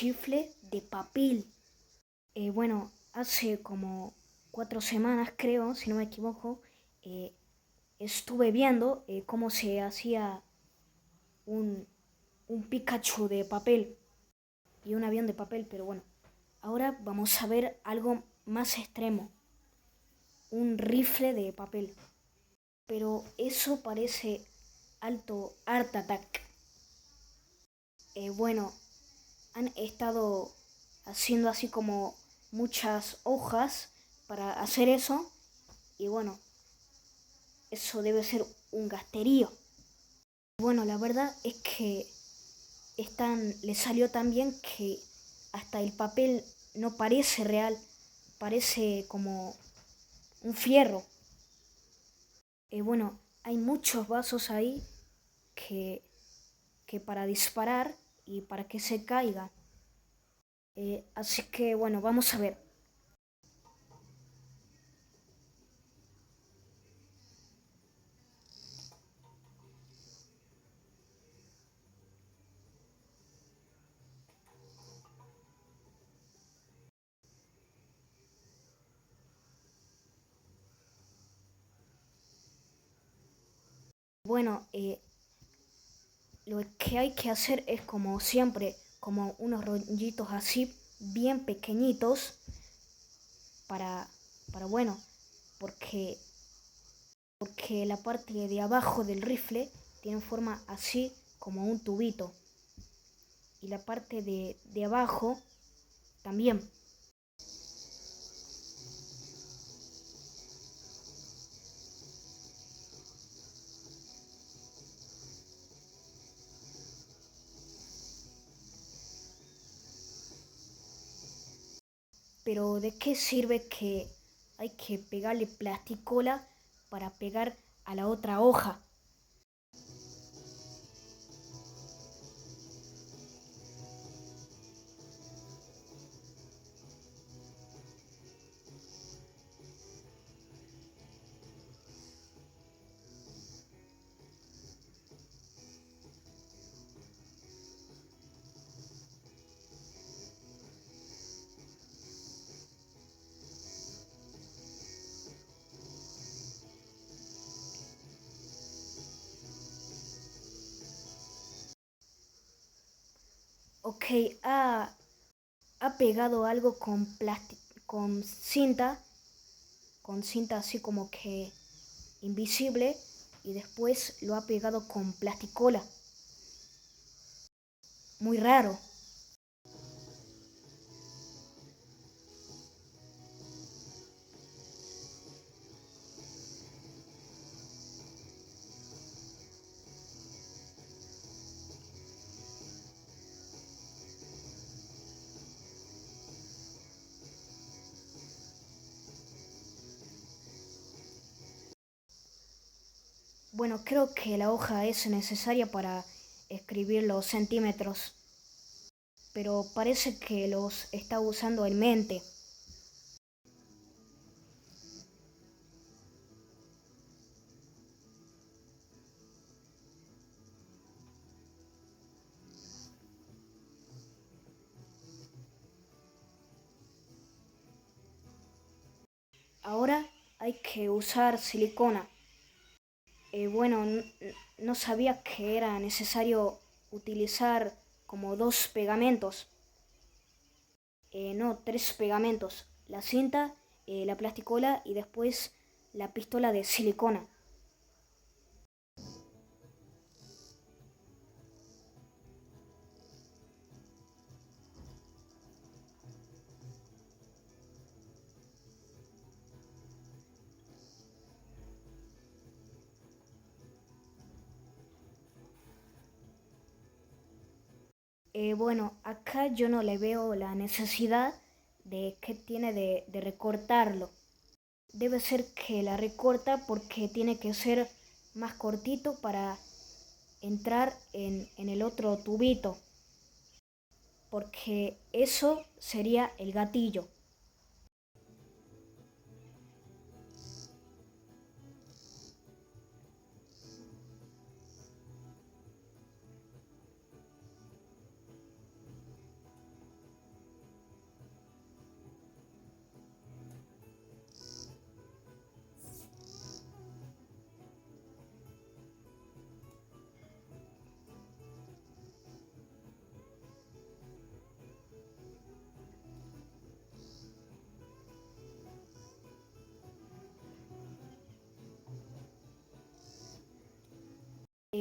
rifle de papel. Bueno, hace como 4 semanas creo, si no me equivoco, eh, estuve viendo cómo se hacía un, un Pikachu de papel y un avión de papel, pero bueno, ahora vamos a ver algo más extremo, un rifle de papel. Pero eso parece alto Art Attack. Bueno, han estado haciendo así como muchas hojas para hacer eso y bueno, eso debe ser un gasterío. Bueno, la verdad es que le salió tan bien que hasta el papel no parece real, parece como un fierro. Bueno, hay muchos vasos ahí que, que para disparar y para que se caiga. Así que bueno, vamos a ver. Bueno, lo que hay que hacer es como siempre, como unos rollitos así bien pequeñitos para, bueno, porque, porque la parte de abajo del rifle tiene forma así como un tubito y la parte de abajo también. Pero ¿de qué sirve que hay que pegarle plasticola para pegar a la otra hoja? Ok, ha pegado algo con cinta así como que invisible y después lo ha pegado con plasticola. Muy raro. Bueno, creo que la hoja es necesaria para escribir los centímetros, pero parece que los está usando en mente. Ahora hay que usar silicona. Bueno, no sabía que era necesario utilizar como dos pegamentos. No, tres pegamentos. La cinta, la plasticola y después la pistola de silicona. Bueno, acá yo no le veo la necesidad de que tiene de recortarlo. Debe ser que la recorta porque tiene que ser más cortito para entrar en el otro tubito, porque eso sería el gatillo.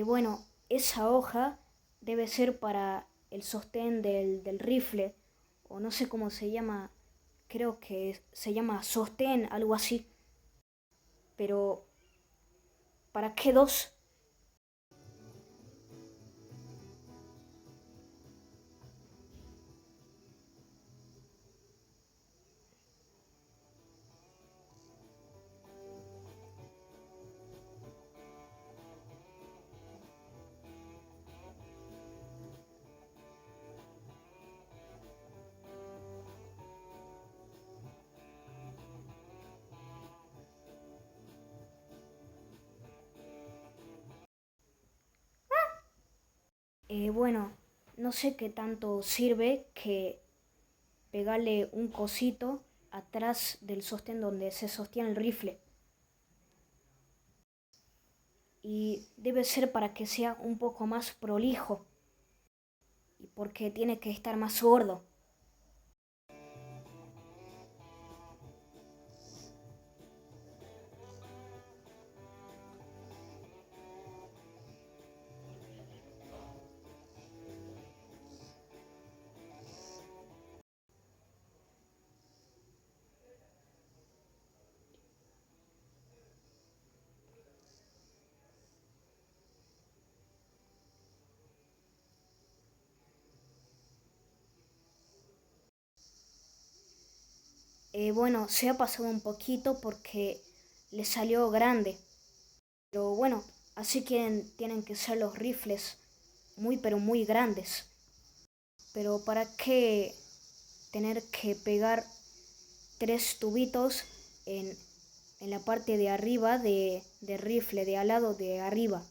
Bueno, esa hoja debe ser para el sostén del rifle, o no sé cómo se llama, creo que se llama sostén, algo así. Pero, ¿para qué dos? Bueno, no sé qué tanto sirve que pegarle un cosito atrás del sostén donde se sostiene el rifle. Y debe ser para que sea un poco más prolijo y porque tiene que estar más gordo. Bueno, se ha pasado un poquito porque le salió grande. Pero bueno, así que tienen que ser los rifles muy pero muy grandes. Pero ¿para qué tener que pegar tres tubitos en, en la parte de arriba de rifle, de al lado de arriba?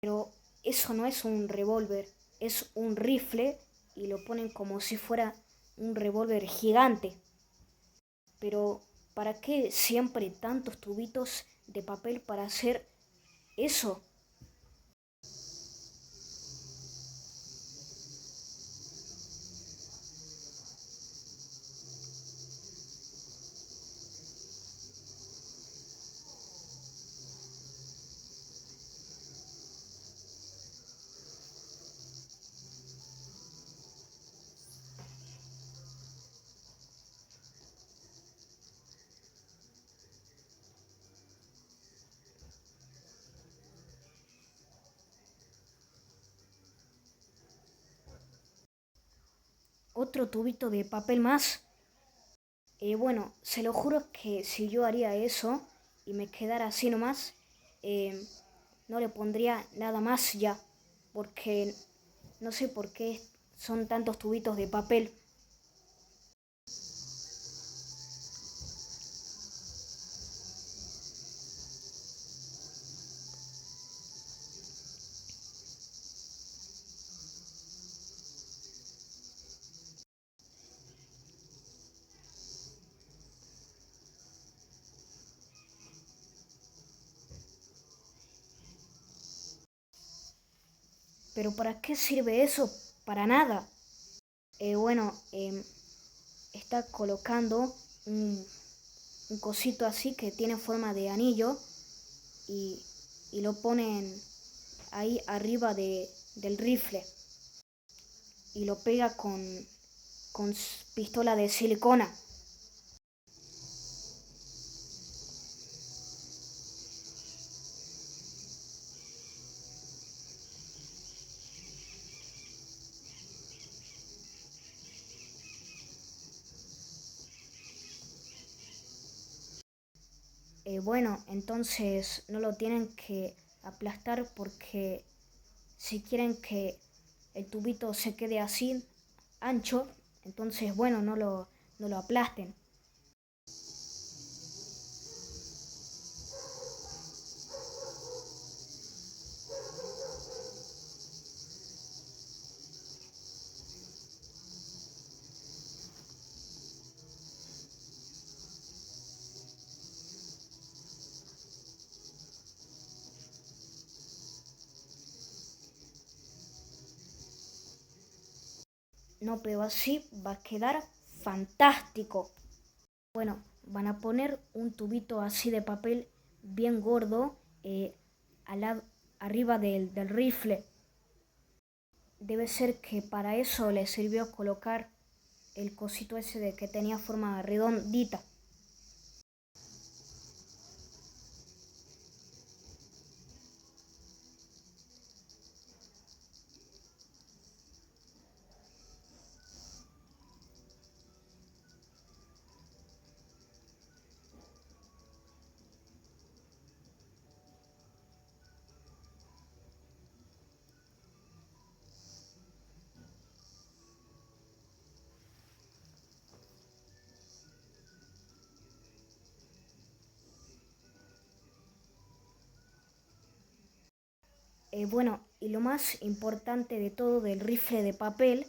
Pero eso no es un revólver, es un rifle y lo ponen como si fuera un revólver gigante. Pero ¿para qué siempre tantos tubitos de papel para hacer eso? Otro tubito de papel más. Bueno, se lo juro que si yo haría eso y me quedara así nomás, eh, no le pondría nada más ya, porque no sé por qué son tantos tubitos de papel. Pero ¿para qué sirve eso? Para nada. Bueno, está colocando un, un cosito así que tiene forma de anillo y, y lo ponen ahí arriba del rifle y lo pega con pistola de silicona. Bueno, entonces no lo tienen que aplastar porque si quieren que el tubito se quede así ancho, entonces bueno, no lo aplasten. No, pero así va a quedar fantástico. Bueno, van a poner un tubito así de papel bien gordo al arriba del rifle. Debe ser que para eso le sirvió colocar el cosito ese de que tenía forma redondita. Bueno, y lo más importante de todo del rifle de papel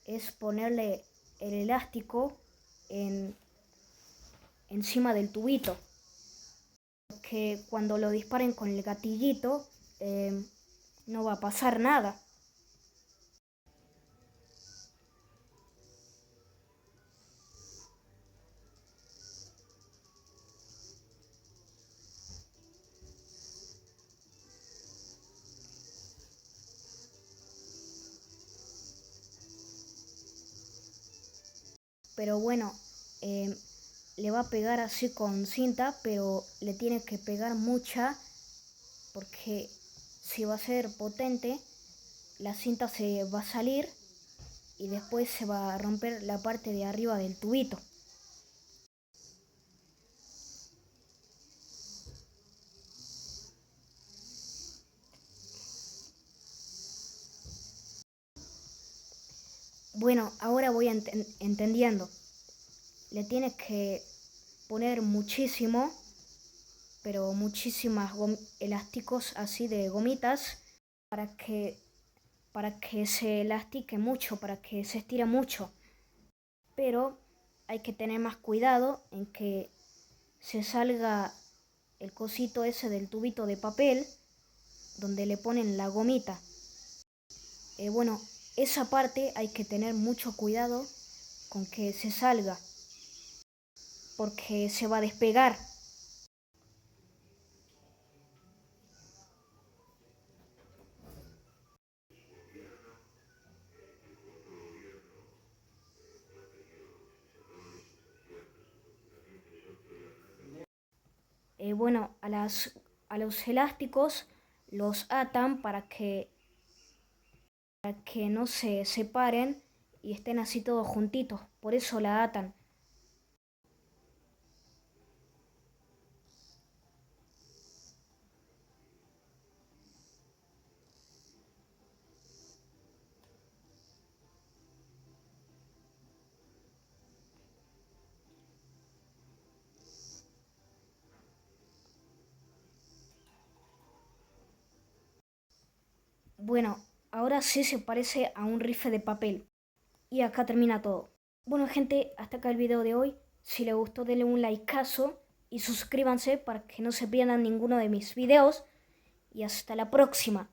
es ponerle el elástico en, encima del tubito. Que cuando lo disparen con el gatillito no va a pasar nada. Pero bueno, eh, le va a pegar así con cinta, pero le tiene que pegar mucha porque si va a ser potente, la cinta se va a salir y después se va a romper la parte de arriba del tubito. Bueno, ahora voy entendiendo. Le tienes que poner muchísimo, pero muchísimas elásticos así de gomitas para que, para que se elastique mucho, para que se estire mucho. Pero hay que tener más cuidado en que se salga el cosito ese del tubito de papel donde le ponen la gomita. Bueno, esa parte hay que tener mucho cuidado con que se salga porque se va a despegar. Bueno, a los elásticos los atan para que no se separen y estén así todos juntitos. Por eso la atan. Bueno, ahora sí se parece a un rifle de papel. Y acá termina todo. Bueno, gente, hasta acá el video de hoy. Si les gustó, denle un likeazo y suscríbanse para que no se pierdan ninguno de mis videos. Y hasta la próxima.